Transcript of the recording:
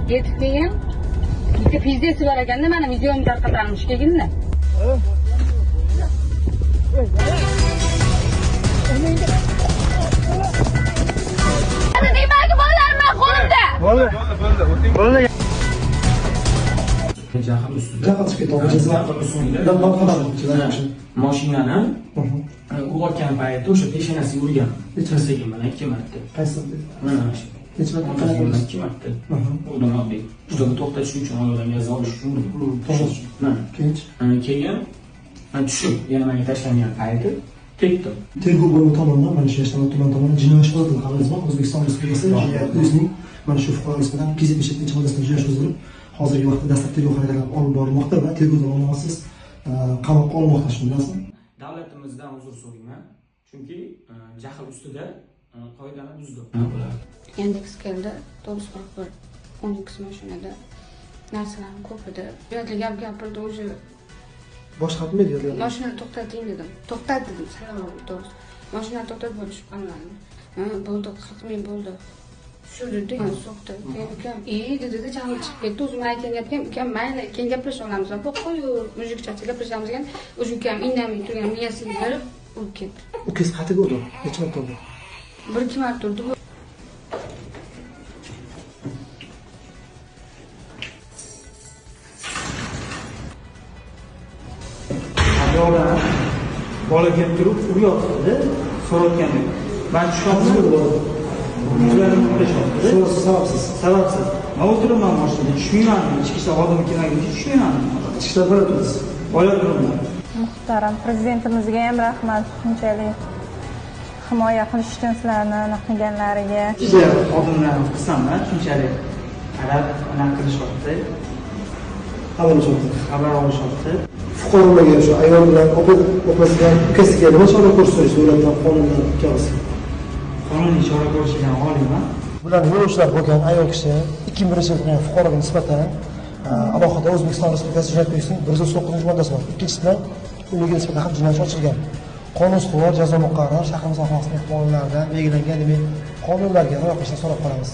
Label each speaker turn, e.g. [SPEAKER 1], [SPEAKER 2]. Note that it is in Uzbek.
[SPEAKER 1] Yetib kelgan. Bitta pizdesi bor ekanda, mana videomni tarqatarmish kelganda. Ana nimaga bo'larman qo'limda?
[SPEAKER 2] Bo'ldi.
[SPEAKER 3] Jahl ustida.
[SPEAKER 2] Jahl chiqib ketdi.
[SPEAKER 3] Mashinani urgan payti o'sha peshonasiga urgan. Nechasiga mana 2 marta.
[SPEAKER 2] Qaysi?
[SPEAKER 3] Mana shu.
[SPEAKER 2] Necha marta?
[SPEAKER 3] 2 marta. Urdim oddiy. Shuni to'xtatish uchun oyoqdan gaz olish uchun urdim. Mana. Keyin tushib yana menga tashlangan payti tekdim.
[SPEAKER 2] Tergov bo'limi tomonidan mana shu Yashnobod tuman tomonidan jinoiy ish qo'zg'atilgan xabaringiz bor. O'zbekiston Respublikasi o'zining mana shu fuqaro nisbatan 277-moddasidan jinoiy ish qo'zg'atilib, hozirgi vaqtda dastlabki tergov harakatlari olib borilmoqda va tergov davomida siz qamoqqa olinmoqda, shuni bilasizmi?
[SPEAKER 3] Davlatimizdan uzr so'rayman. Chunki jahl ustida qoidani buzdi.
[SPEAKER 1] Yandex keldi, 941 12 mashinada narsalarni ko'p edi. Uyatli gap gapirdi o'zi.
[SPEAKER 2] Boshqatmaydi yo'q.
[SPEAKER 1] Mashinani to'xtating dedim. To'xtat dedim, salom to'g'ri. Mashinani to'xtat bo'lishib qolmadi. Bo'ldi, 40 ming bo'ldi. Shu dedi, so'qdi. Keyin ukam, dedi, jahl chiqib ketdi. O'zim aytgan gapga ukam, mayli, keyin gaplashib olamiz. Bu qo'y, mujikchacha gaplashamiz degan. O'zi ukam indamay turgan miyasiga berib urib ketdi.
[SPEAKER 2] Ukangiz qayerga urdi? Necha marta urdi?
[SPEAKER 1] 1-2 marta urdi.
[SPEAKER 4] Yo'ldan bola kelib turib uryapti, so'rayotganda. Men tushganimda ularni uxlashyapti.
[SPEAKER 2] Sababsiz.
[SPEAKER 4] Sababsiz. Men o'tiribman mashinada, tushmayman. Ichki ishlar xodimi kelmaguncha tushmayman.
[SPEAKER 2] Ichki ishlar bilan turibsiz.
[SPEAKER 4] Bola turibman.
[SPEAKER 5] Muhtaram prezidentimizga ham rahmat, shunchalik himoya qilish uchun sizlarni qilganlariga.
[SPEAKER 4] Ishlar xodimlarni qilsam-da, shunchalik qarab, anaqa qilishyapti. Xabar olishyapti.
[SPEAKER 2] Fuqarolarga shu ayol bilan opasiga, ukasiga nima chora ko'rsangiz davlatdan qonundan kelasiz.
[SPEAKER 4] Qonuniy chora ko'rishdan oliyman.
[SPEAKER 2] Bular yo'lovchilar bo'lgan ayol kishi 2001-yilda fuqaroga nisbatan alohida O'zbekiston Respublikasi Jinoyat kodeksining 109-moddasi bor. Ikkinchisidan ularga nisbatan ham jinoyat ishi ochilgan. Qonun ustuvor jazo muqarrar shahrimiz aholisining qonunlarida belgilangan demak qonunlarga rioya qilishni so'rab qolamiz.